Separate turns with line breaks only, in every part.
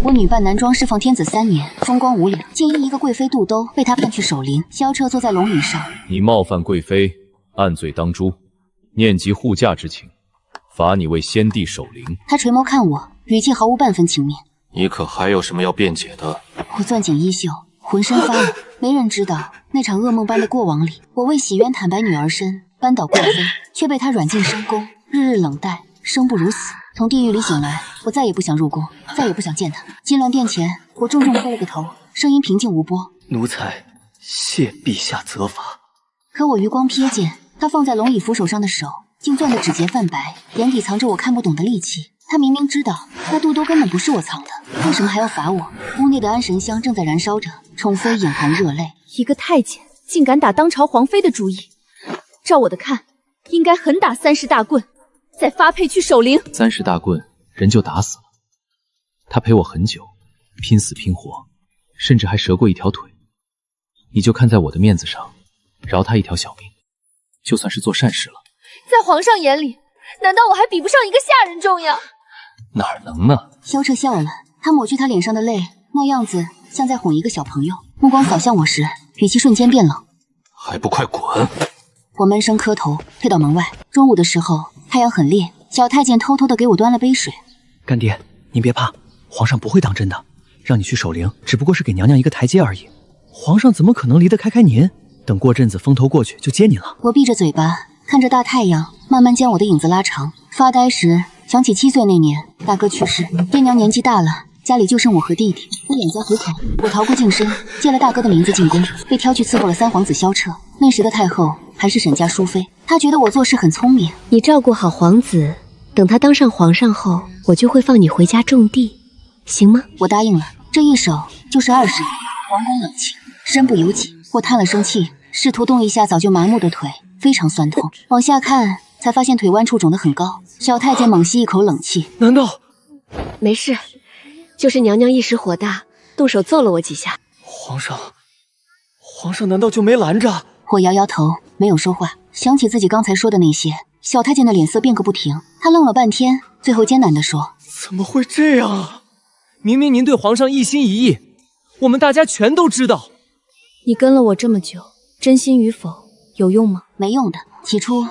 我女扮男装释放天子3年，风光无两，竟因一个贵妃肚兜被他判去守陵。萧彻坐在龙椅上，
你冒犯贵妃，按罪当诛，念及护驾之情，罚你为先帝守灵。
他垂眸看我，语气毫无半分情面。
你可还有什么要辩解的？
我攥紧衣袖，浑身发冷。没人知道那场噩梦般的过往里，我为洗冤坦白女儿身，扳倒贵妃，却被他软禁深宫，日日冷待，生不如死。从地狱里醒来，我再也不想入宫，再也不想见他。金銮殿前，我重重磕了个头，声音平静无波：“
奴才谢陛下责罚。”
可我余光瞥见他放在龙椅扶手上的手，竟攥得指节泛白，眼底藏着我看不懂的戾气。他明明知道那肚兜根本不是我藏的，为什么还要罚我？屋内的安神香正在燃烧着，宠妃眼含热泪。
一个太监竟敢打当朝皇妃的主意，照我的看，应该狠打30大棍，再发配去守陵。
30大棍，人就打死了。他陪我很久，拼死拼活，甚至还折过一条腿。你就看在我的面子上，饶他一条小命，就算是做善事了。
在皇上眼里，难道我还比不上一个下人重要？
哪能呢？
萧彻笑了，他抹去他脸上的泪，那样子像在哄一个小朋友。目光扫向我时，语气瞬间变冷：“
还不快滚！”
我闷声磕头，退到门外。中午的时候，太阳很烈，小太监偷偷的给我端了杯水。
干爹，您别怕，皇上不会当真的，让你去守陵，只不过是给娘娘一个台阶而已。皇上怎么可能离得开您？等过阵子风头过去就接您了。
我闭着嘴巴，看着大太阳慢慢将我的影子拉长。发呆时想起7岁那年，大哥去世，爹娘年纪大了，家里就剩我和弟弟。我眼家糊口，我逃过净身，借了大哥的名字进宫，被挑去伺候了3皇子萧彻。那时的太后还是沈家淑妃，她觉得我做事很聪明。
你照顾好皇子，等他当上皇上后，我就会放你回家种地，行吗？
我答应了，这一守就是20年。皇宫冷清，身不由己。我叹了声气，试图动一下早就麻木的腿，非常酸痛。往下看，才发现腿弯处肿得很高。小太监猛吸一口冷气，
难道……
没事，就是娘娘一时火大，动手揍了我几下。
皇上难道就没拦着？
我摇摇头，没有说话。想起自己刚才说的那些，小太监的脸色变个不停。他愣了半天，最后艰难地说：“
怎么会这样啊？
明明您对皇上一心一意，我们大家全都知道。
你跟了我这么久，真心与否有用吗？
没用的。起初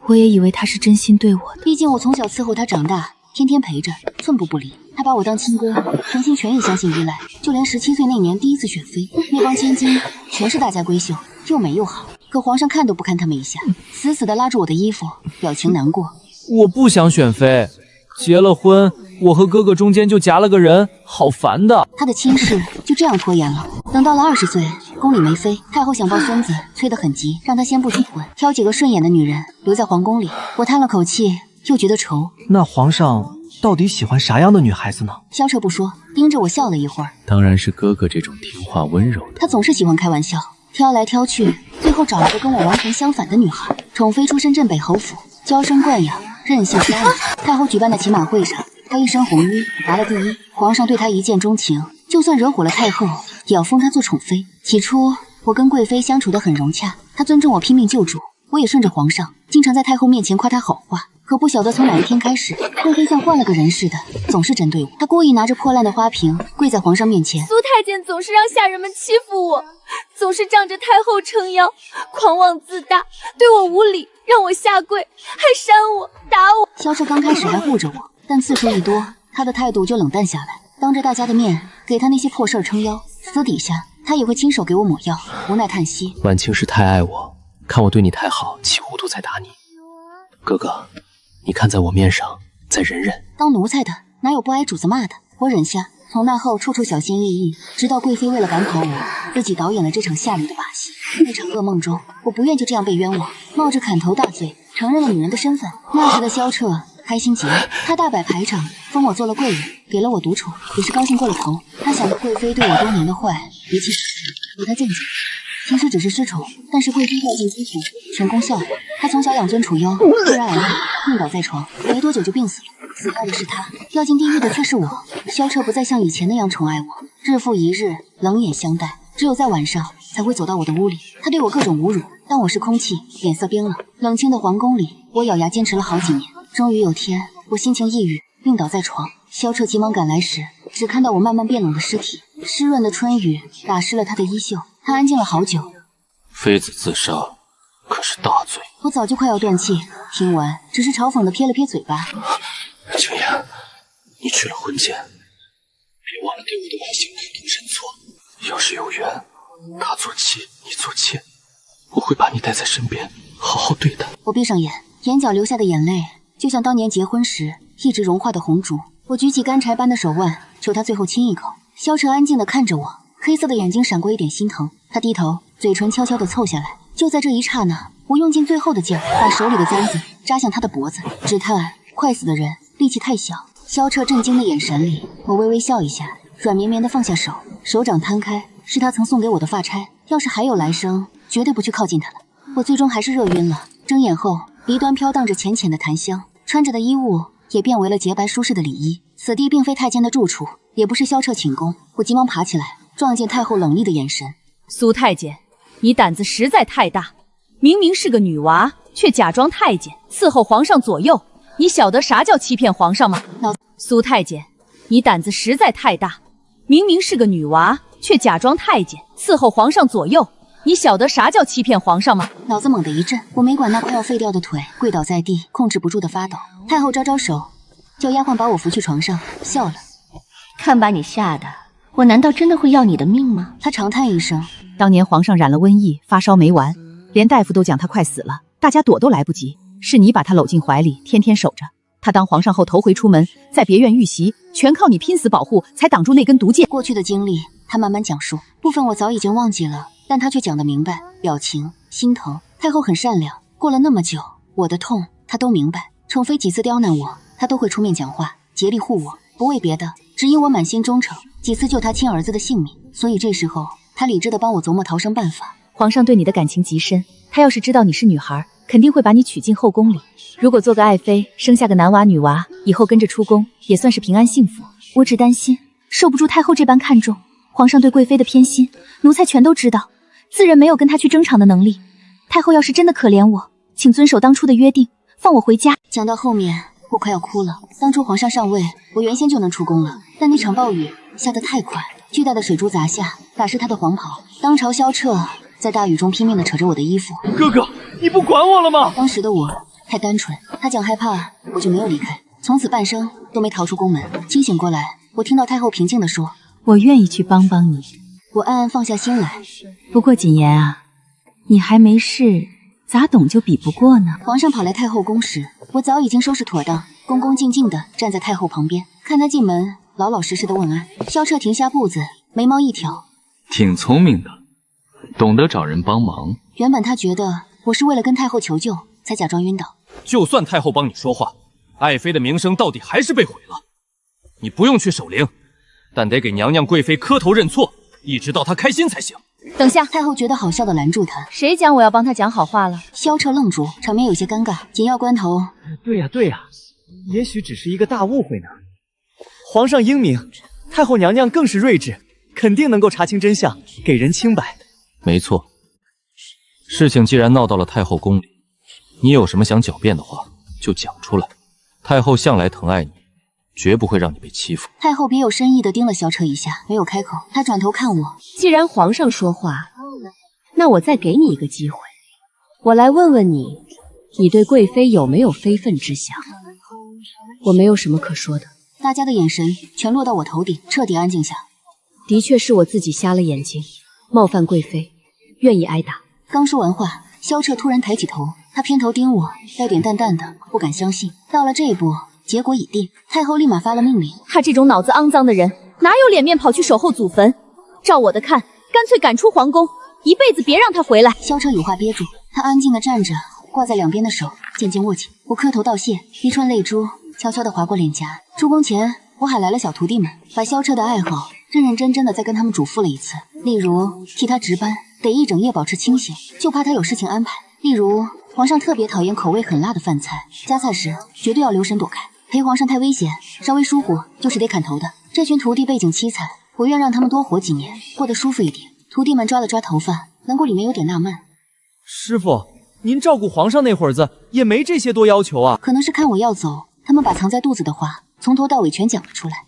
我也以为他是真心对我的，
毕竟我从小伺候他长大，天天陪着，寸步不离。他把我当亲哥，全心全意相信依赖。就连17岁那年第一次选妃，那帮千金全是大家闺秀，又美又好。可皇上看都不看他们一下，死死地拉住我的衣服，表情难过。
我不想选妃，结了婚，我和哥哥中间就夹了个人，好烦的。
他的亲事就这样拖延了。等到了20岁，宫里没妃，太后想抱孙子，催得很急，让他先不结婚，挑几个顺眼的女人留在皇宫里。我叹了口气，又觉得愁。
那皇上到底喜欢啥样的女孩子呢？
萧彻不说，盯着我笑了一会儿。
当然是哥哥这种听话温柔的。
他总是喜欢开玩笑，挑来挑去，最后找了个跟我完全相反的女孩。宠妃出身镇北侯府，娇生惯养，任性飘逸。太后举办的骑马会上，她一身红衣拿了第一，皇上对她一见钟情，就算惹火了太后，也要封她做宠妃。起初我跟贵妃相处得很融洽，她尊重我，拼命救助，我也顺着皇上，经常在太后面前夸她好话。可不晓得从哪一天开始，贵妃像换了个人似的，总是针对我。她故意拿着破烂的花瓶跪在皇上面前。
苏太监总是让下人们欺负我，总是仗着太后撑腰，狂妄自大，对我无礼，让我下跪，还扇我打我。
萧彻刚开始还护着我，但次数一多，他的态度就冷淡下来。当着大家的面给他那些破事儿撑腰，私底下他也会亲手给我抹药。无奈叹息，
婉清是太爱我，看我对你太好，气糊涂才打你。哥哥，你看在我面上，再忍忍。
当奴才的哪有不挨主子骂的？我忍下，从那后处处小心翼翼，直到贵妃为了赶跑我，自己导演了这场下流的把戏。那场噩梦中，我不愿就这样被冤枉，冒着砍头大罪承认了女人的身份。那时的萧彻开心极了，他大摆排场，封我做了贵人，给了我独宠，也是高兴过了头。他想着贵妃对我多年的坏，一气之下由他见解。其实只是失宠，但是贵妃掉进夫府，全宫笑话。她从小养尊处优，突然癌症，病倒在床，没多久就病死了。死掉的是她，掉进地狱的却是我。萧彻不再像以前那样宠爱我，日复一日冷眼相待，只有在晚上才会走到我的屋里。他对我各种侮辱，当我是空气，脸色冰冷。冷清的皇宫里，我咬牙坚持了好几年。终于有天，我心情抑郁，病倒在床。萧彻急忙赶来时，只看到我慢慢变冷的尸体。湿润的春雨打湿了他的衣袖，他安静了好久。
妃子自杀，可是大罪。
我早就快要断气，听完只是嘲讽的撇了撇嘴巴。
青言，你去了婚间，别忘了对我的外姓苦头认错。要是有缘，他做妾，你做妾，我会把你带在身边，好好对待。
我闭上眼，眼角流下的眼泪就像当年结婚时一直融化的红烛。我举起干柴般的手腕，求他最后亲一口。萧彻安静地看着我，黑色的眼睛闪过一点心疼。他低头，嘴唇悄悄地凑下来。就在这一刹那，我用尽最后的劲儿，把手里的簪子扎向他的脖子。只叹快死的人力气太小。萧彻震惊的眼神里，我微微笑一下，软绵绵地放下手，手掌摊开，是他曾送给我的发钗。要是还有来生，绝对不去靠近他了。我最终还是热晕了，睁眼后，鼻端飘荡着浅浅的檀香，穿着的衣物也变为了洁白舒适的里衣。此地并非太监的住处，也不是萧彻寝宫。我急忙爬起来，撞见太后冷厉的眼神。
苏太监，你胆子实在太大，明明是个女娃，却假装太监伺候皇上左右，你晓得啥叫欺骗皇上吗？苏太监，你胆子实在太大，明明是个女娃，却假装太监伺候皇上左右，你晓得啥叫欺骗皇上吗？
脑子猛地一震，我没管那快要废掉的腿，跪倒在地，控制不住的发抖。太后招招手，叫丫鬟把我扶去床上，笑了。
看把你吓的，我难道真的会要你的命吗？
她长叹一声，
当年皇上染了瘟疫，发烧没完，连大夫都讲他快死了，大家躲都来不及，是你把他搂进怀里，天天守着。他当皇上后头回出门，在别院遇袭，全靠你拼死保护，才挡住那根毒箭。
过去的经历，他慢慢讲述，部分我早已经忘记了，但他却讲得明白，表情心疼。太后很善良，过了那么久，我的痛她都明白。宠妃几次刁难我，她都会出面讲话，竭力护我，不为别的，只因我满心忠诚，几次救他亲儿子的性命。所以这时候，他理智地帮我琢磨逃生办法。
皇上对你的感情极深，他要是知道你是女孩，肯定会把你娶进后宫里。如果做个爱妃，生下个男娃女娃，以后跟着出宫，也算是平安幸福。我只担心受不住太后这般看重，皇上对贵妃的偏心，奴才全都知道，自认没有跟他去争场的能力。太后要是真的可怜我，请遵守当初的约定，放我回家。
讲到后面，我快要哭了。当初皇上上位，我原先就能出宫了，但那场暴雨下得太快，巨大的水珠砸下，打湿他的黄袍。当朝萧彻在大雨中拼命地扯着我的衣服。
哥哥，你不管我了吗？
当时的我太单纯，他讲害怕，我就没有离开，从此半生都没逃出宫门。清醒过来，我听到太后平静地说：“
我愿意去帮帮你。”
我暗暗放下心来。
不过谨言啊，你还没事，咋懂就比不过呢？
皇上跑来太后宫时，我早已经收拾妥当，恭恭敬敬地站在太后旁边，看他进门，老老实实的问安。萧彻停下步子，眉毛一挑，
挺聪明的，懂得找人帮忙。
原本他觉得我是为了跟太后求救，才假装晕倒。
就算太后帮你说话，爱妃的名声到底还是被毁了。你不用去守灵，但得给娘娘贵妃磕头认错，一直到她开心才行。
等下，
太后觉得好笑的拦住他。
谁讲我要帮他讲好话了？
萧彻愣住，场面有些尴尬。紧要关头，
对呀，也许只是一个大误会呢。皇上英明，太后娘娘更是睿智，肯定能够查清真相，给人清白。
没错，事情既然闹到了太后宫里，你有什么想狡辩的话，就讲出来。太后向来疼爱你，绝不会让你被欺负。
太后别有深意地盯了萧彻一下，没有开口。她转头看我，
既然皇上说话，那我再给你一个机会，我来问问你，你对贵妃有没有非分之想？我没有什么可说的。
大家的眼神全落到我头顶，彻底安静下。
的确是我自己瞎了眼睛，冒犯贵妃，愿意挨打。
刚说完话，萧彻突然抬起头，他偏头盯我，带点淡淡的不敢相信。到了这一步，结果已定。太后立马发了命令，
他这种脑子肮脏的人，哪有脸面跑去守候祖坟？照我的看，干脆赶出皇宫，一辈子别让他回来。
萧彻有话憋住，他安静地站着，挂在两边的手渐渐握紧。我磕头道谢，一串泪珠悄悄地划过脸颊。出宫前，我喊来了小徒弟们，把萧彻的爱好认认真真的再跟他们嘱咐了一次。例如替他值班，得一整夜保持清醒，就怕他有事情安排。例如皇上特别讨厌口味很辣的饭菜，夹菜时绝对要留神躲开。陪皇上太危险，稍微疏忽就是得砍头的。这群徒弟背景凄惨，我愿让他们多活几年，过得舒服一点。徒弟们抓了抓头发，棱骨里面有点纳闷。
师傅，您照顾皇上那会儿子也没这些多要求啊。
可能是看我要走，他们把藏在肚子的话从头到尾全讲了出来。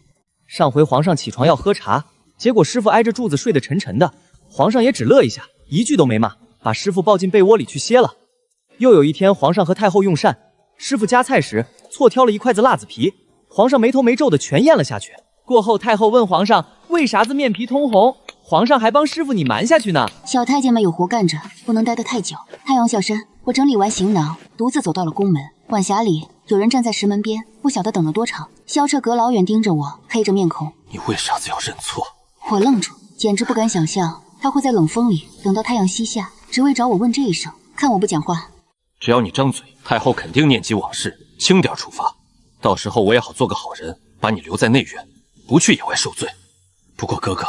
上回皇上起床要喝茶，结果师傅挨着柱子睡得沉沉的，皇上也只乐一下，一句都没骂，把师傅抱进被窝里去歇了。又有一天，皇上和太后用膳，师傅夹菜时错挑了一筷子辣子皮，皇上没头没皱的全咽了下去。过后，太后问皇上为啥子面皮通红，皇上还帮师傅你瞒下去呢。
小太监们有活干着，不能待得太久。太阳下山，我整理完行囊，独自走到了宫门。晚霞里，有人站在石门边，不晓得等了多长。萧彻隔老远盯着我，黑着面孔。
你为啥子要认错？
我愣住，简直不敢想象他会在冷风里等到太阳西下，只为找我问这一声。看我不讲话，
只要你张嘴，太后肯定念及往事，轻点处罚。到时候我也好做个好人，把你留在内院，不去野外受罪。不过哥哥，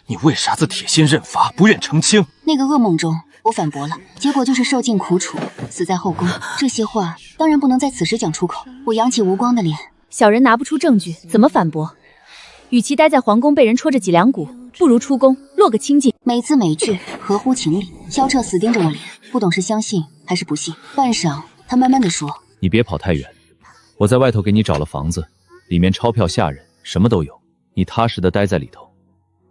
你为啥子铁心认罚，不愿澄清？
那个噩梦中，我反驳了，结果就是受尽苦楚，死在后宫。这些话当然不能在此时讲出口。我扬起无光的脸，
小人拿不出证据，怎么反驳？与其待在皇宫被人戳着脊梁骨，不如出宫落个清净。
每字每句合乎情理。萧彻死盯着我脸，不懂是相信还是不信。半晌，他慢慢地说：“
你别跑太远，我在外头给你找了房子，里面钞票下人什么都有，你踏实的待在里头。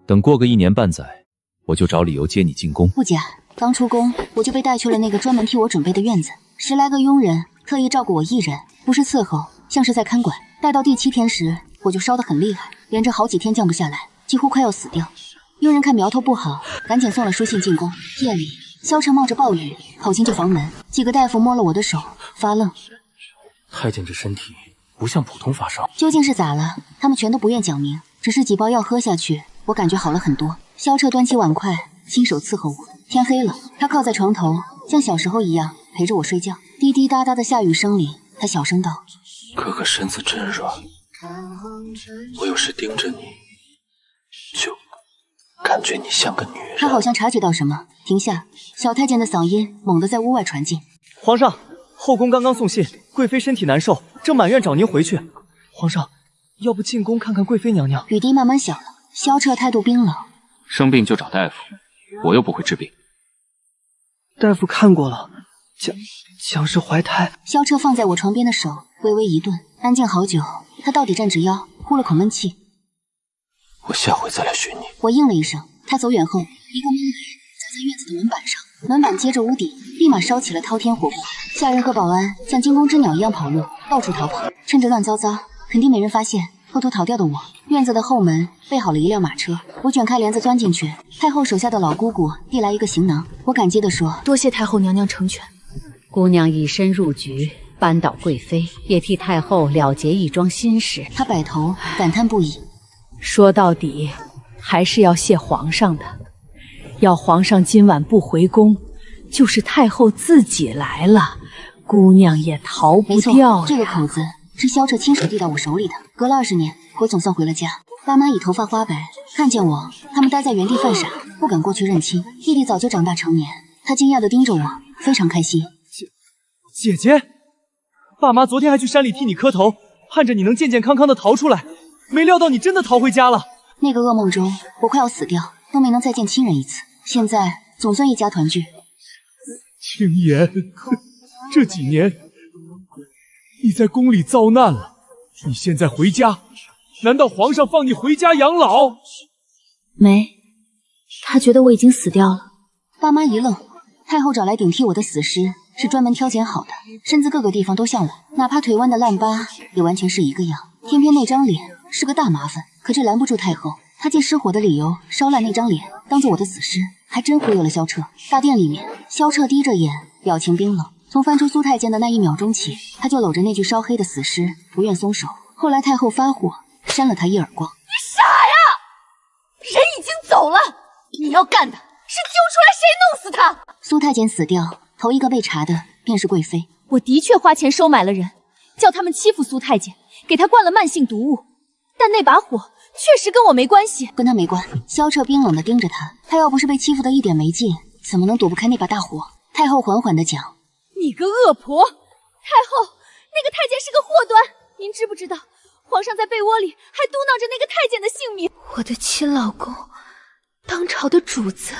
等过个1年半载，我就找理由接你进宫。”
不假，刚出宫我就被带去了那个专门替我准备的院子，10来个佣人特意照顾我一人，不是伺候，像是在看管。待到第7天时，我就烧得很厉害，连着好几天降不下来，几乎快要死掉。佣人看苗头不好，赶紧送了书信进宫。夜里，萧彻冒着暴雨跑进这房门，几个大夫摸了我的手，发愣。
太监这身体不像普通发烧，
究竟是咋了？他们全都不愿讲明，只是几包药喝下去，我感觉好了很多。萧彻端起碗筷，亲手伺候我。天黑了，他靠在床头，像小时候一样陪着我睡觉。滴滴答答的下雨声里，他小声道：“
哥哥身子真软，我有时盯着你，就感觉你像个女人。”
他好像察觉到什么，停下。小太监的嗓音猛地在屋外传进：“
皇上，后宫刚刚送信，贵妃身体难受，正满院找您回去。皇上，要不进宫看看贵妃娘娘？”
雨滴慢慢小了，萧彻态度冰冷：“
生病就找大夫，我又不会治病。”
大夫看过了，讲是怀胎。
萧彻放在我床边的手微微一顿，安静好久。他到底站直腰，呼了口闷气。
我下回再来寻你。
我应了一声。他走远后，一个闷雷砸在院子的门板上，门板接着屋顶，立马烧起了滔天火光。下人和保安像惊弓之鸟一样跑路，到处逃跑。趁着乱糟糟，肯定没人发现，偷偷逃掉的我，院子的后门备好了一辆马车。我卷开帘子钻进去，太后手下的老姑姑递来一个行囊，我感激地说：“
多谢太后娘娘成全。”
姑娘以身入局，扳倒贵妃，也替太后了结一桩心事。
她摆头感叹不已，
说到底还是要谢皇上的。要皇上今晚不回宫，就是太后自己来了，姑娘也逃不掉呀。
这个口子是萧彻亲手递到我手里的。隔了20年，我总算回了家。爸妈已头发花白，看见我，他们呆在原地犯傻，不敢过去认亲。弟弟早就长大成年，他惊讶地盯着我，非常开心。
姐姐，爸妈昨天还去山里替你磕头，盼着你能健健康康的逃出来，没料到你真的逃回家了。
那个噩梦中，我快要死掉，都没能再见亲人一次。现在总算一家团聚。
青言，这几年你在宫里遭难了，你现在回家，难道皇上放你回家养老？
没，他觉得我已经死掉了。
爸妈一愣，太后找来顶替我的死尸，是专门挑拣好的，身子各个地方都像我，哪怕腿弯的烂疤也完全是一个样。偏偏那张脸是个大麻烦，可这拦不住太后。她借失火的理由烧烂那张脸，当做我的死尸，还真忽悠了萧彻。大殿里面，萧彻低着眼，表情冰冷。从翻出苏太监的那1秒钟起，他就搂着那具烧黑的死尸，不愿松手。后来太后发火，扇了他一耳光。
你傻呀！人已经走了，你要干的是揪出来谁弄死他。
苏太监死掉，头一个被查的便是贵妃。
我的确花钱收买了人，叫他们欺负苏太监，给他灌了慢性毒物，但那把火确实跟我没关系。
跟他没关。萧彻冰冷地盯着他，他要不是被欺负的一点没劲，怎么能躲不开那把大火？太后缓缓地讲：“
你个恶婆！太后，那个太监是个祸端，您知不知道？皇上在被窝里还嘟囔着那个太监的姓名。
我的亲老公，当朝的主子，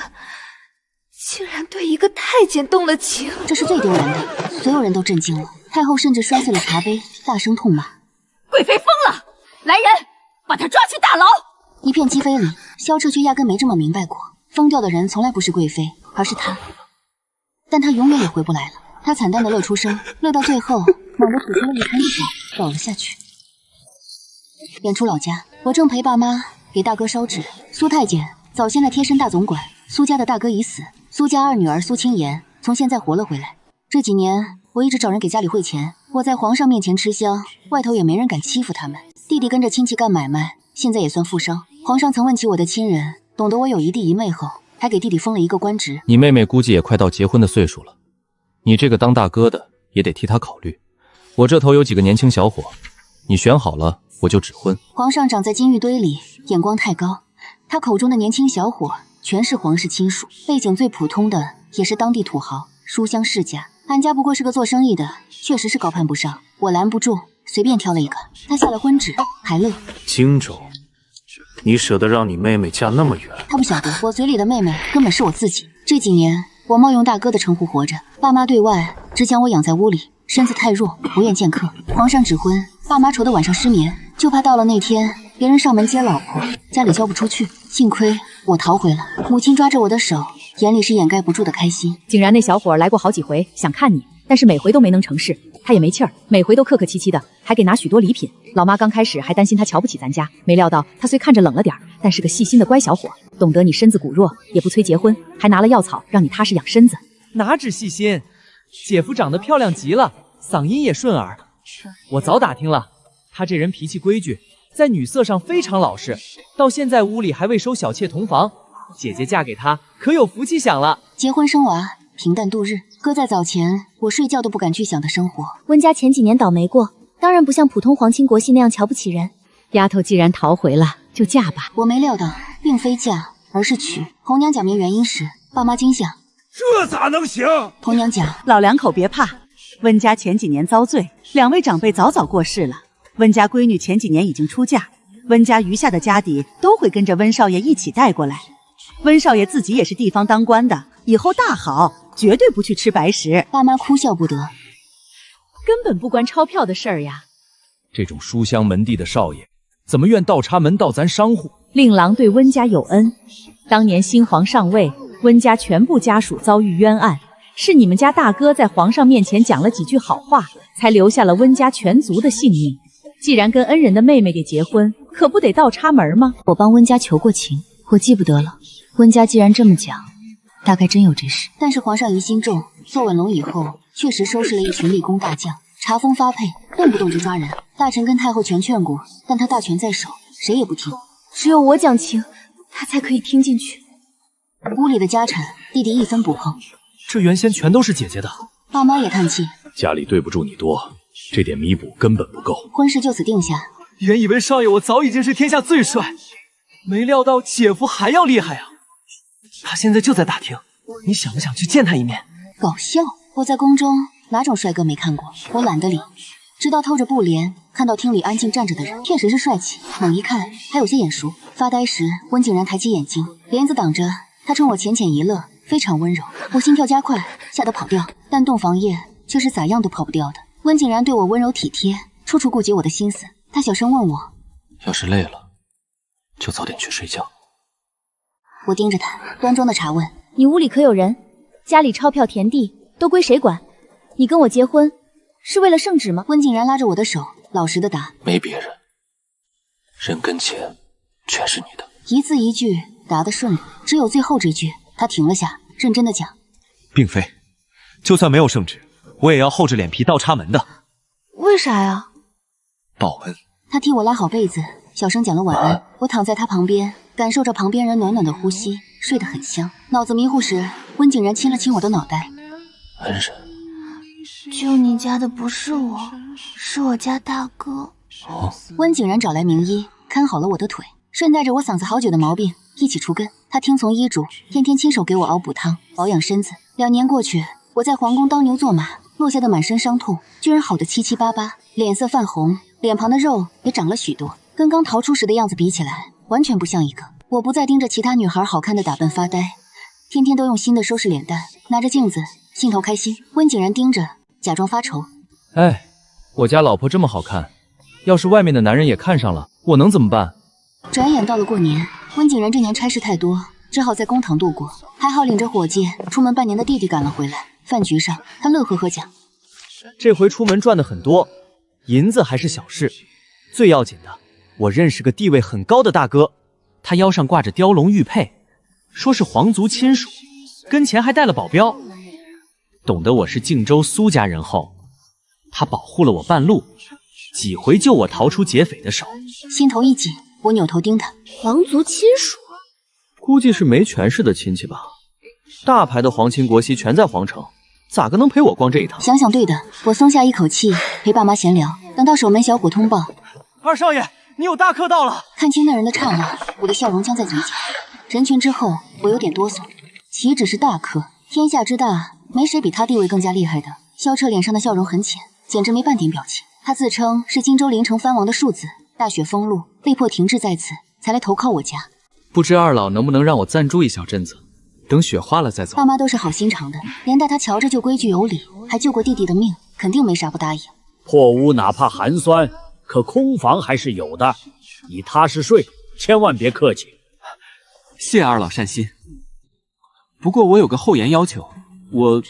竟然对一个太监动了情。
这是最丢人的。”所有人都震惊了，太后甚至摔碎了茶杯，大声痛骂：“
贵妃疯了！来人，把
把他抓去大牢。
一片鸡飞里，萧彻却压根没这么明白过，疯掉的人从来不是贵妃，而是他。但他永远也回不来了。他惨淡的乐出声，乐到最后，猛地吐出了一滩血，倒了下去。演出老家，我正陪爸妈给大哥烧纸。苏太监早先的贴身大总管，苏家的大哥已死，苏家二女儿苏清言从现在活了回来。这几年我一直找人给家里汇钱，我在皇上面前吃香，外头也没人敢欺负他们。弟弟跟着亲戚干买卖，现在也算富商。皇上曾问起我的亲人，懂得我有一弟一妹后，还给弟弟封了一个官职。
你妹妹估计也快到结婚的岁数了，你这个当大哥的也得替她考虑。我这头有几个年轻小伙，你选好了我就指婚。
皇上长在金玉堆里，眼光太高，他口中的年轻小伙全是皇室亲属，背景最普通的也是当地土豪，书香世家。俺家不过是个做生意的，确实是高攀不上，我拦不住，随便挑了一个。他下了婚纸，还乐。
荆州，你舍得让你妹妹嫁那么远？
他不晓得，我嘴里的妹妹根本是我自己。这几年我冒用大哥的称呼活着，爸妈对外只将我养在屋里，身子太弱，不愿见客。皇上指婚，爸妈愁得晚上失眠，就怕到了那天别人上门接老婆，家里交不出去。幸亏我逃回了，母亲抓着我的手，眼里是掩盖不住的开心。
竟然那小伙来过好几回，想看你，但是每回都没能成事。他也没气儿，每回都客客气气的，还给拿许多礼品。老妈刚开始还担心他瞧不起咱家，没料到他虽看着冷了点，但是个细心的乖小伙，懂得你身子骨弱，也不催结婚，还拿了药草让你踏实养身子。
哪止细心，姐夫长得漂亮极了，嗓音也顺耳。我早打听了，他这人脾气规矩，在女色上非常老实，到现在屋里还未收小妾同房。姐姐嫁给他可有福气享了。
结婚生娃，平淡度日，搁在早前我睡觉都不敢去想的生活。
温家前几年倒霉过，当然不像普通皇亲国戚那样瞧不起人。
丫头既然逃回了，就嫁吧。
我没料到，并非嫁，而是娶。红娘讲明原因时，爸妈惊吓。
这咋能行？
红娘讲，
老两口别怕，温家前几年遭罪，两位长辈早早过世了。温家闺女前几年已经出嫁，温家余下的家底都会跟着温少爷一起带过来。温少爷自己也是地方当官的，以后大好，绝对不去吃白食。
爸妈哭笑不得，
根本不关钞票的事儿呀。
这种书香门第的少爷，怎么愿倒插门到咱商户？
令郎对温家有恩，当年新皇上位，温家全部家属遭遇冤案，是你们家大哥在皇上面前讲了几句好话，才留下了温家全族的性命。既然跟恩人的妹妹给结婚，可不得倒插门吗？
我帮温家求过情，我记不得了。温家既然这么讲，大概真有这事。但是皇上疑心重，坐稳龙以后，确实收拾了一群立功大将，查封发配，动不动就抓人。大臣跟太后全劝过，但他大权在手，谁也不听。
只有我讲情，他才可以听进去。
屋里的家产，弟弟一分不碰。
这原先全都是姐姐的。
爸妈也叹气，
家里对不住你多，这点弥补根本不够。
婚事就此定下。
原以为少爷我早已经是天下最帅，没料到姐夫还要厉害啊！他现在就在大厅，你想不想去见他一面？
搞笑！我在宫中哪种帅哥没看过？我懒得理。直到透着布帘，看到厅里安静站着的人，确实是帅气。猛一看，还有些眼熟。发呆时，温景然抬起眼睛，帘子挡着，他冲我浅浅一乐，非常温柔。我心跳加快，吓得跑掉，但洞房夜却是咋样都跑不掉的。温景然对我温柔体贴，处处顾及我的心思。他小声问我，
要是累了，就早点去睡觉。
我盯着他，端庄的查问，
你屋里可有人？家里钞票田地都归谁管？你跟我结婚是为了圣旨吗？
温景然拉着我的手，老实的答，
没别人，人跟钱全是你的。
一字一句答得顺利，只有最后这句他停了下，认真的讲，
并非，就算没有圣旨，我也要厚着脸皮倒插门的。
为啥呀？
报恩。
他替我拉好被子，小声讲了晚安。我躺在他旁边，感受着旁边人暖暖的呼吸，睡得很香。脑子迷糊时，温景然亲了亲我的脑袋。
恩人，
救你家的不是我，是我家大哥。
温景然找来名医，看好了我的腿，顺带着我嗓子好久的毛病一起除根。他听从医嘱，天天亲手给我熬补汤，保养身子。2年过去，我在皇宫当牛做马，落下的满身伤痛，居然好得七七八八，脸色泛红，脸庞的肉也长了许多，跟刚逃出时的样子比起来，完全不像一个。我不再盯着其他女孩好看的打扮发呆，天天都用新的收拾脸蛋，拿着镜子，心头开心。温景然盯着，假装发愁。
哎，我家老婆这么好看，要是外面的男人也看上了，我能怎么办？
转眼到了过年，温景然这年差事太多，只好在公堂度过。还好领着伙计出门半年的弟弟赶了回来，饭局上他乐呵呵讲：“
这回出门赚的很多，银子还是小事，最要紧的，我认识个地位很高的大哥，他腰上挂着雕龙玉佩，说是皇族亲属，跟前还带了保镖。懂得我是靖州苏家人后，他保护了我半路，几回救我逃出劫匪的手。”
心头一紧，我扭头盯他，
皇族亲属，
估计是没权势的亲戚吧。大牌的皇亲国戚全在皇城，咋个能陪我逛这一趟？
想想对的，我松下一口气，陪爸妈闲聊。等到守门小伙通报，
二少爷，你有大客到了。
看清那人的刹那，我的笑容僵在嘴角。人群之后，我有点哆嗦。岂止是大客，天下之大，没谁比他地位更加厉害的。萧彻脸上的笑容很浅，简直没半点表情。他自称是荆州临城藩王的庶子，大雪封路，被迫停滞在此，才来投靠我家。
不知二老能不能让我暂住一小阵子，等雪化了再走。
爸妈都是好心肠的，连带他瞧着就规矩有理，还救过弟弟的命，肯定没啥不答应。
破屋哪怕寒酸，可空房还是有的。你踏实睡，千万别客气。
谢二老善心。不过我有个厚颜要求，我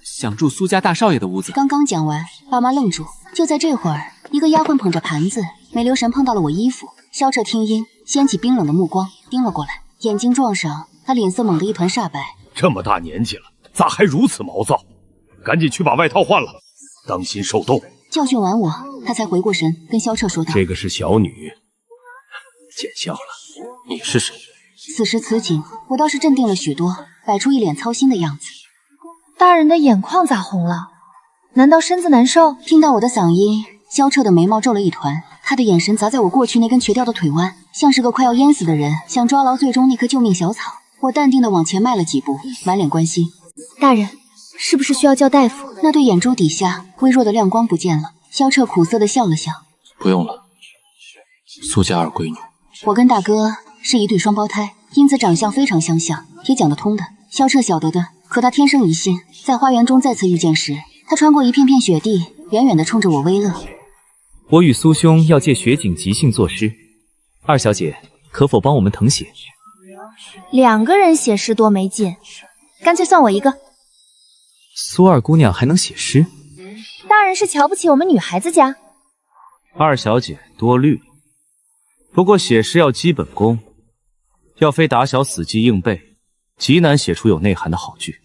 想住苏家大少爷的屋子。
刚刚讲完，爸妈愣住。就在这会儿，一个丫鬟捧着盘子，没留神碰到了我衣服。萧彻听音，掀起冰冷的目光盯了过来，眼睛撞上，他脸色猛地一团煞白。
这么大年纪了，咋还如此毛躁？赶紧去把外套换了，当心受冻。
教训完我，他才回过神，跟萧彻说道：“
这个是小女，见笑了。
你是谁？”
此时此景，我倒是镇定了许多，摆出一脸操心的样子。
大人的眼眶咋红了？难道身子难受？
听到我的嗓音，萧彻的眉毛皱了一团，他的眼神砸在我过去那根瘸掉的腿弯，像是个快要淹死的人，想抓牢最终那棵救命小草。我淡定地往前迈了几步，满脸关心：“
大人，是不是需要叫大夫？”
那对眼珠底下微弱的亮光不见了。萧彻苦涩地笑了笑：“
不用了，苏家二闺女。”
我跟大哥是一对双胞胎，因此长相非常相像，也讲得通的。萧彻晓得的，可他天生疑心。在花园中再次遇见时，他穿过一片片雪地，远远地冲着我微乐。
我与苏兄要借雪景即兴作诗，二小姐可否帮我们誊写
？2个人写诗多没劲，干脆算我一个。
苏二姑娘还能写诗？
大人是瞧不起我们女孩子家？
二小姐多虑。不过写诗要基本功，要非打小死记硬背，极难写出有内涵的好句。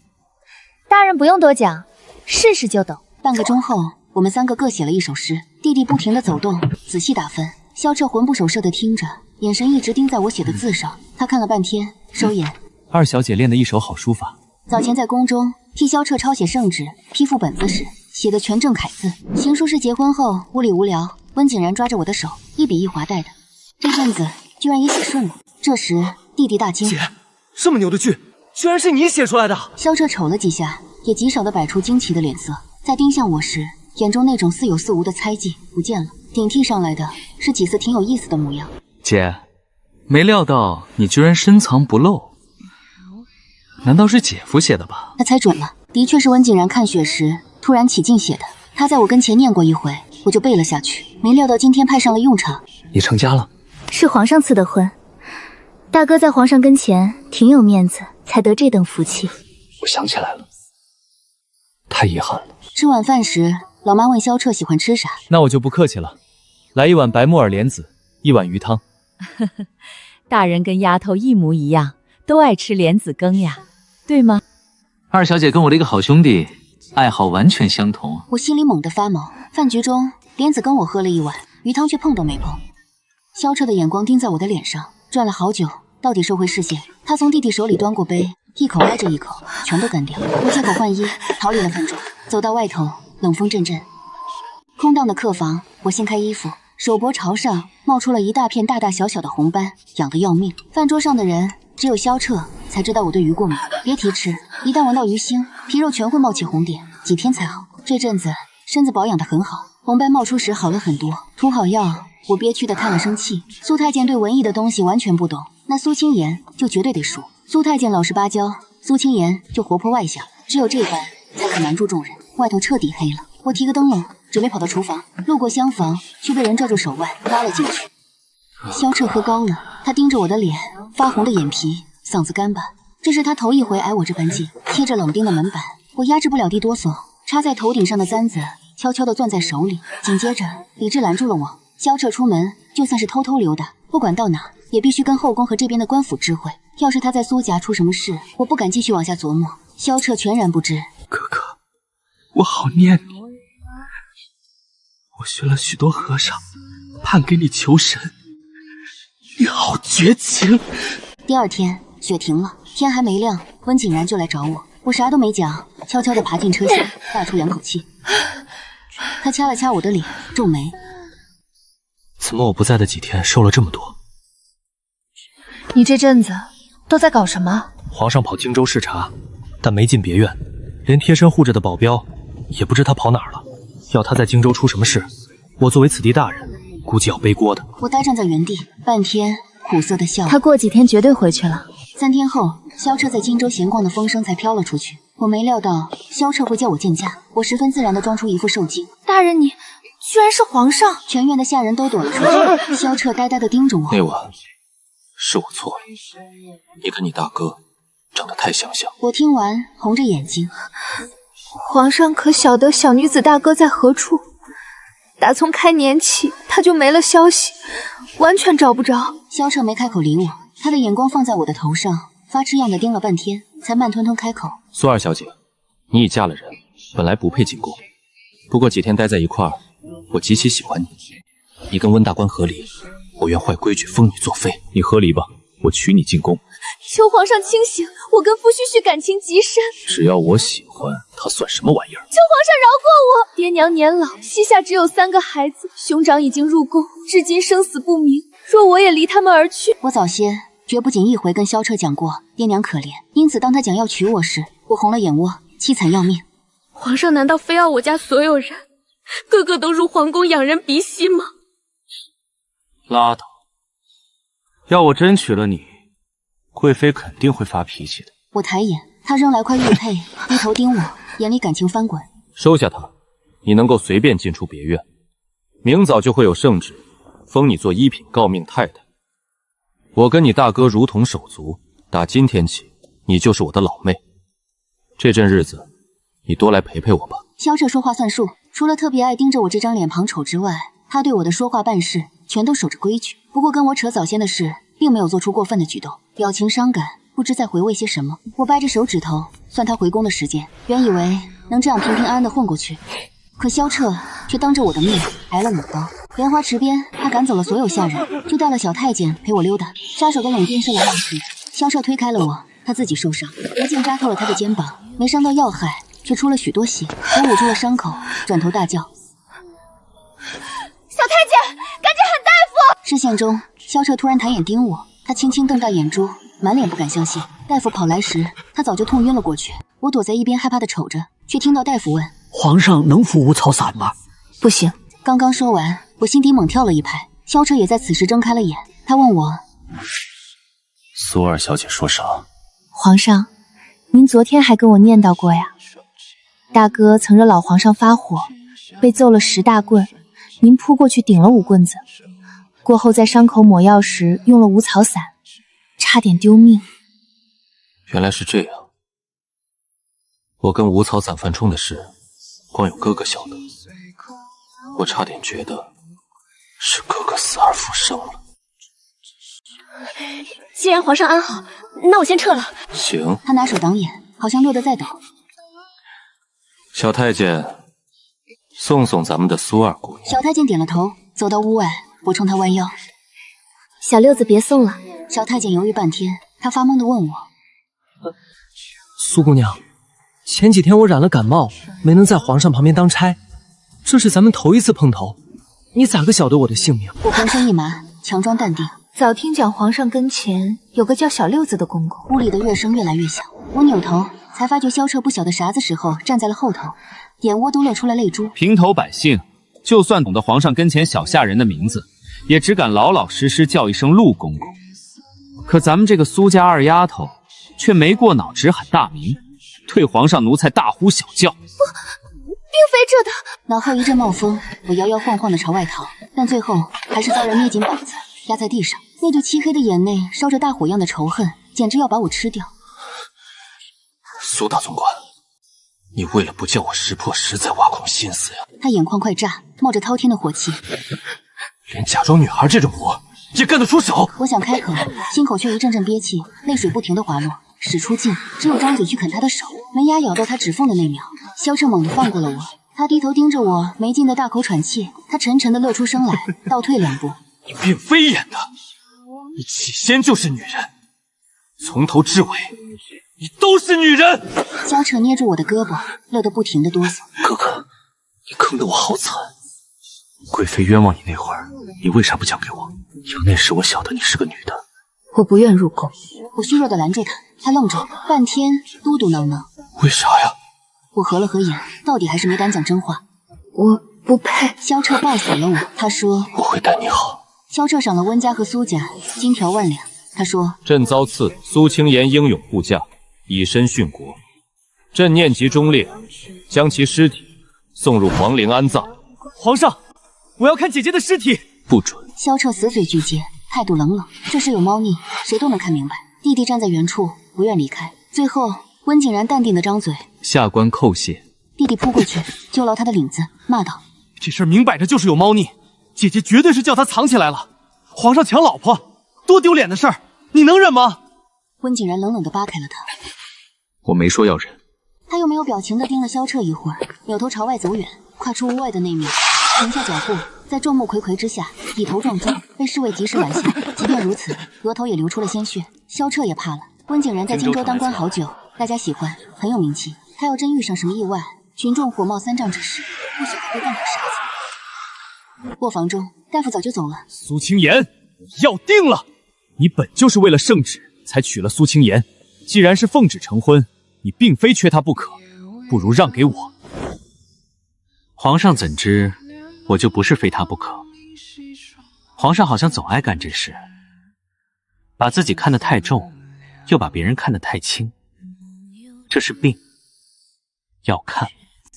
大人不用多讲，试试就懂。
半个钟后，我们3个各写了一首诗。弟弟不停地走动，仔细打分。萧彻魂不守舍地听着，眼神一直盯在我写的字上。他看了半天，收眼。
二小姐练的一手好书法。
早前在宫中替萧彻抄写圣旨、批复本子时，写的全正楷字。行书是结婚后屋里无聊，温景然抓着我的手，一笔一划带的。这阵子居然也写顺了。这时弟弟大惊：“
姐，这么牛的句，居然是你写出来的！”
萧彻瞅了几下，也极少地摆出惊奇的脸色。在盯向我时，眼中那种似有似无的猜忌不见了，顶替上来的是几次挺有意思的模样。
姐，没料到你居然深藏不露，难道是姐夫写的吧？
他猜准了，的确是温景然看雪时突然起劲写的。他在我跟前念过一回，我就背了下去。没料到今天派上了用场。
你成家了？
是皇上赐的婚，大哥在皇上跟前挺有面子，才得这等福气。
我想起来了，太遗憾了。
吃晚饭时，老妈问萧彻喜欢吃啥，
那我就不客气了，来一碗白木耳莲子，一碗鱼汤。
大人跟丫头一模一样，都爱吃莲子羹呀，对吗？
二小姐跟我的一个好兄弟爱好完全相同。
我心里猛地发毛。饭局中，莲子羹我喝了一碗，鱼汤却碰都没碰。萧彻的眼光盯在我的脸上，转了好久，到底收回视线。他从弟弟手里端过杯，一口挨着一口，全都干掉。我借口换衣，逃离了饭桌，走到外头，冷风阵阵。空荡的客房，我掀开衣服，手脖朝上冒出了一大片大大小小的红斑，痒得要命。饭桌上的人只有萧彻才知道我对鱼过敏，别提吃，一旦闻到鱼腥，皮肉全会冒起红点，几天才好。这阵子身子保养得很好，红斑冒出时好了很多。涂好药，我憋屈地叹了声气。苏太监对文艺的东西完全不懂，那苏青言就绝对得输。苏太监老实巴交，苏青言就活泼外向，只有这般才可瞒住众人。外头彻底黑了，我提个灯笼准备跑到厨房，路过厢房却被人拽住手腕拉了进去。萧彻喝高了，他盯着我的脸，发红的眼皮，嗓子干巴。这是他头一回挨我这般近，贴着冷冰的门板，我压制不了地哆嗦，插在头顶上的簪子悄悄地攥在手里。紧接着，理智拦住了我。萧彻出门，就算是偷偷溜达，不管到哪，也必须跟后宫和这边的官府知会。要是他在苏家出什么事，我不敢继续往下琢磨。萧彻全然不知。
哥哥，我好念你，我学了许多和尚，盼给你求神，你好绝情。
第二天，雪停了，天还没亮，温景然就来找我。我啥都没讲，悄悄地爬进车厢，大出2口气。他掐了掐我的脸，皱眉。
怎么我不在的几天瘦了这么多？
你这阵子都在搞什么？
皇上跑荆州视察，但没进别院，连贴身护着的保镖也不知他跑哪儿了。要他在荆州出什么事，我作为此地大人，估计要背锅的。
我呆站在原地，半天苦涩的笑。
他过几天绝对回去了。
3天后，萧彻在荆州闲逛的风声才飘了出去。我没料到萧彻会叫我见驾，我十分自然地装出一副受惊。
大人，你居然是皇上！
全院的下人都躲了出去。萧彻呆呆地盯着我。
那晚是我错了，你跟你大哥长得太相像。
我听完红着眼睛。
皇上可晓得小女子大哥在何处？打从开年起，他就没了消息，完全找不着。
萧彻没开口理我，他的眼光放在我的头上，发痴样的盯了半天，才慢吞吞开口：“
苏二小姐，你已嫁了人，本来不配进宫，不过几天待在一块儿，我极其喜欢你。你跟温大官和离，我愿坏规矩，封你做妃。你和离吧，我娶你进宫。
求皇上清醒，我跟傅旭旭感情极深，
只要我喜欢，他算什么玩意儿？
求皇上饶过我！爹娘年老，膝下只有3个孩子，兄长已经入宫，至今生死不明。若我也离他们而去，
我早些绝不仅一回跟萧彻讲过爹娘可怜，因此当他讲要娶我时，我红了眼窝，凄惨要命。
皇上难道非要我家所有人个个都入皇宫养人鼻息吗？
拉倒！要我真娶了你，贵妃肯定会发脾气的。
我抬眼，他扔来块玉佩，低头盯我，眼里感情翻滚。
收下他，你能够随便进出别院。明早就会有圣旨，封你做1品诰命太太。我跟你大哥如同手足，打今天起，你就是我的老妹。这阵日子，你多来陪陪我吧。
萧彻说话算数，除了特别爱盯着我这张脸庞丑之外，他对我的说话办事全都守着规矩。不过跟我扯早先的事，并没有做出过分的举动，表情伤感，不知在回味些什么。我掰着手指头算他回宫的时间，原以为能这样平平安安的混过去，可萧彻却当着我的面挨了冷刀。莲花池边，他赶走了所有下人，就带了小太监陪我溜达。杀手的冷箭射来不及，萧彻推开了我，他自己受伤，一剑扎透了他的肩膀，没伤到要害，却出了许多血。我捂住了伤口，转头大叫：“
小太监，赶紧喊大夫！”
视线中，萧彻突然抬眼盯我，他轻轻瞪大眼珠，满脸不敢相信。大夫跑来时，他早就痛晕了过去。我躲在一边害怕的瞅着，却听到大夫问：“
皇上能服无草散吗？”“
不行。”
刚刚说完，我心底猛跳了一拍。萧彻也在此时睁开了眼，他问我：“
苏二小姐说啥？”“
皇上，您昨天还跟我念叨过呀，大哥曾惹老皇上发火，被揍了10大棍，您扑过去顶了5棍子，过后在伤口抹药时用了无草散，差点丢命。”
原来是这样。我跟无草散犯冲的事，光有哥哥晓得。我差点觉得是哥哥死而复生了。
既然皇上安好，那我先撤了。
行。
他拿手挡眼，好像乐得在抖。
小太监，送送咱们的苏二姑娘。
小太监点了头，走到屋外，我冲他弯腰：“
小六子别送了。”
小太监犹豫半天，他发懵地问我：“
苏姑娘，前几天我染了感冒，没能在皇上旁边当差。这是咱们头一次碰头，你咋个晓得我的姓名？”
我浑身一麻，强装淡定。
早听讲皇上跟前有个叫小六子的公公。
屋里的乐声越来越小，我扭头才发觉萧彻不晓得啥子时候站在了后头，眼窝都露出了泪珠。
平头百姓，就算懂得皇上跟前小下人的名字，也只敢老老实实叫一声陆公公。可咱们这个苏家二丫头，却没过脑，只喊大名，对皇上奴才大呼小叫。
并非这的。
脑后一阵冒风，我摇摇晃晃地朝外逃，但最后还是遭人捏紧膀子。压在地上，那对漆黑的眼内烧着大火样的仇恨，简直要把我吃掉。
苏大总管，你为了不叫我识破，实在挖空心思呀！
他眼眶快炸，冒着滔天的火气，
连假装女孩这种活也干得出手。
我想开口，心口却一阵阵憋气，泪水不停地滑落，使出劲，只有张嘴去啃他的手。门牙咬到他指缝的那秒，萧彻猛地放过了我。他低头盯着我，没劲的大口喘气。他沉沉地乐出声来，倒退2步。
你并非演的，你起先就是女人，从头至尾，你都是女人。
萧彻捏住我的胳膊，乐得不停地哆嗦。
哥哥，你坑得我好惨。贵妃冤枉你那会儿，你为啥不讲给我？要那时我晓得你是个女的。
我不愿入宫。
我虚弱地拦住他，他愣着，半天嘟嘟囔囔。
为啥呀？
我合了合眼，到底还是没敢讲真话。
我不配。
萧彻抱死了我，他说
我会待你好。
萧彻赏了温家和苏家金条万两，他说
朕遭刺，苏清言英勇护驾，以身殉国。朕念及忠烈，将其尸体送入皇陵安葬。
皇上，我要看姐姐的尸体。
不准！
萧彻死嘴拒绝，态度冷冷。这事有猫腻，谁都能看明白。弟弟站在原处，不愿离开。最后，温景然淡定地张嘴，
下官叩谢。
弟弟扑过去，揪牢他的领子，骂道：“
这事明摆着就是有猫腻，姐姐绝对是叫他藏起来了。皇上抢老婆，多丢脸的事儿，你能忍吗？”
温景然冷冷地扒开了他。
我没说要忍。
他又没有表情地盯了萧彻一会儿，扭头朝外走远。跨出屋外的那秒，停下脚步，在众目睽睽之下以头撞钟，被侍卫及时拦下。即便如此，额头也流出了鲜血。萧彻也怕了。温景然在荆州当官好久，大家喜欢，很有名气。他要真遇上什么意外，群众火冒三丈之时，不晓得会干点啥子。卧房中，大夫早就走了。
苏清言，要定了！你本就是为了圣旨才娶了苏清言，既然是奉旨成婚，你并非缺她不可，不如让给我。
皇上怎知我就不是非他不可？皇上好像总爱干这事，把自己看得太重，又把别人看得太轻，这是病，要看。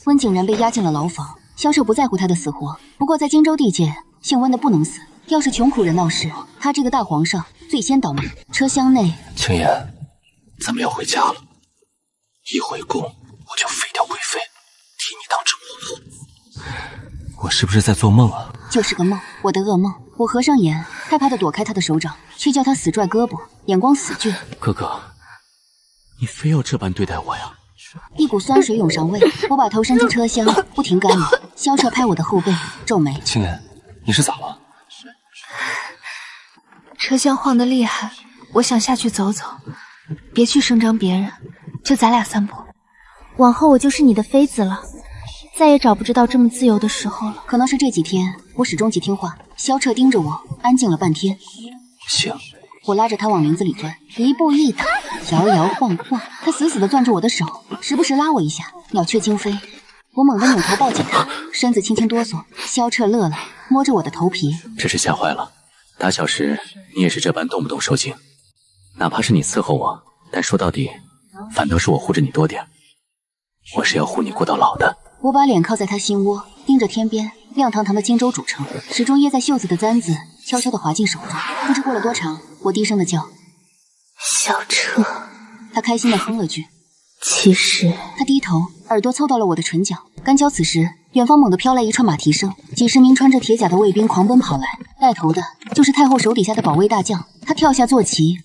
温景然被押进了牢房，萧彻不在乎他的死活。不过在荆州地界，姓温的不能死，要是穷苦人闹事，他这个大皇上最先倒霉。车厢内，
青言，咱们要回家了。一回宫，我就废掉贵妃，替你当成皇后。我是不是在做梦啊？
就是个梦，我的噩梦。我合上眼，害怕的躲开他的手掌，却叫他死拽胳膊，眼光死倔。
哥哥，你非要这般对待我呀？
一股酸水涌上胃，我把头伸出车厢，不停干呕。萧彻拍我的后背，皱眉：“
青言，你是咋了？”
车厢晃得厉害，我想下去走走，别去声张别人，就咱俩散步。往后我就是你的妃子了，再也找不到这么自由的时候了。
可能是这几天我始终极听话。萧彻盯着我，安静了半天。
行。
我拉着他往林子里钻，一步一挡，摇摇晃晃，他死死地攥住我的手，时不时拉我一下，鸟雀惊飞。我猛地扭头抱紧他，身子轻轻哆嗦。萧彻乐了，摸着我的头皮：“
真是吓坏了，打小时你也是这般动不动受惊，哪怕是你伺候我，但说到底，反倒是我护着你多点。我是要护你过到老的。”
我把脸靠在他心窝，盯着天边亮堂堂的荆州主城，始终掖在袖子的簪子悄悄地滑进手中。不知过了多长，我低声地叫：“
萧彻。”
他开心地哼了句：“
其实……”
他低头，耳朵凑到了我的唇角。刚交此时，远方猛地飘来一串马蹄声，几十名穿着铁甲的卫兵狂奔跑来，带头的就是太后手底下的保卫大将。他跳下坐骑：“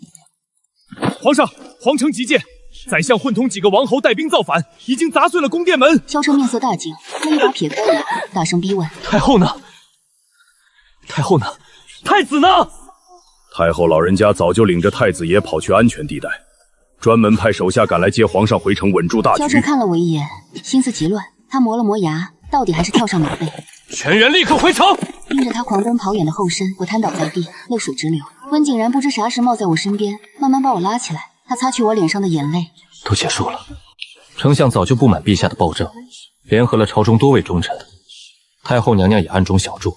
皇上，皇城急见！宰相混同几个王侯带兵造反，已经砸碎了宫殿门。”
萧彻面色大惊，他一把撇开我，大声逼问：“
太后呢？太后呢？
太子呢？”太后老人家早就领着太子爷跑去安全地带，专门派手下赶来接皇上回城，稳住大局。
萧彻看了我一眼，心思极乱，他磨了磨牙，到底还是跳上马背。
全员立刻回城！
盯着他狂奔跑远的后身，我瘫倒在地，泪水直流。温景然不知啥时冒在我身边，慢慢把我拉起来。他擦去我脸上的眼泪。
都结束了。
丞相早就不满陛下的暴政，联合了朝中多位忠臣，太后娘娘也暗中小助，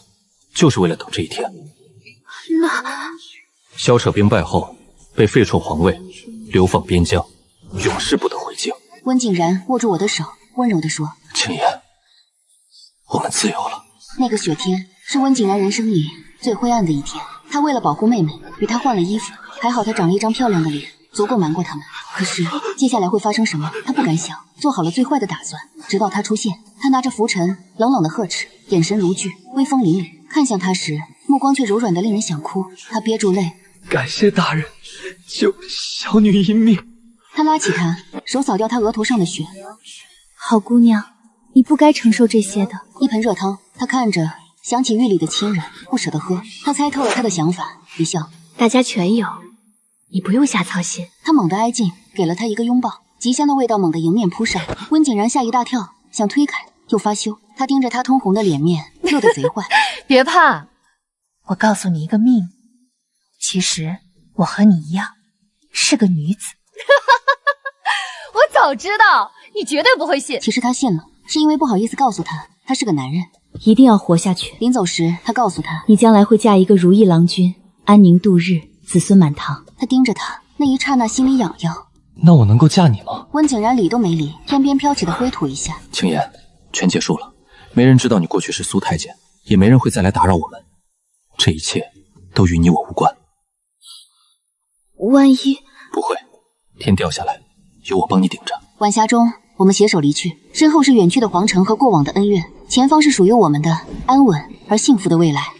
就是为了等这一天。
那
萧彻兵败后，被废黜皇位，流放边疆，永世不得回京。
温景然握住我的手，温柔地说：“
青言，我们自由了。”
那个雪天是温景然人生里最灰暗的一天。他为了保护妹妹，与她换了衣服。还好他长了一张漂亮的脸，足够瞒过他们。可是接下来会发生什么，他不敢想，做好了最坏的打算。直到他出现，他拿着拂尘，冷冷的呵斥，眼神如炬，威风凛凛。看向他时，目光却柔软的令人想哭。他憋住泪，
感谢大人救小女一命。
他拉起她，手扫掉她额头上的血。
好姑娘，你不该承受这些的。
一盆热汤，他看着，想起狱里的亲人，不舍得喝。他猜透了他的想法，一笑，
大家全有，你不用瞎操心。
他猛地挨近，给了他一个拥抱，极香的味道猛地迎面扑上。温景然吓一大跳，想推开，又发羞。他盯着他通红的脸面，乐得贼坏。
别怕，我告诉你一个秘密，其实我和你一样，是个女子。
我早知道，你绝对不会信。
其实他信了，是因为不好意思告诉他，他是个男人，
一定要活下去。
临走时，他告诉他，
你将来会嫁一个如意郎君，安宁度日，子孙满堂。
他盯着他，那一刹那心里痒痒。
那我能够嫁你吗？
温景然理都没理，天边飘起的灰土一下。
青言，全结束了，没人知道你过去是苏太监，也没人会再来打扰我们，这一切都与你我无关。
万一
不会，天掉下来，有我帮你顶着。
晚霞中，我们携手离去，身后是远去的皇城和过往的恩怨，前方是属于我们的安稳而幸福的未来。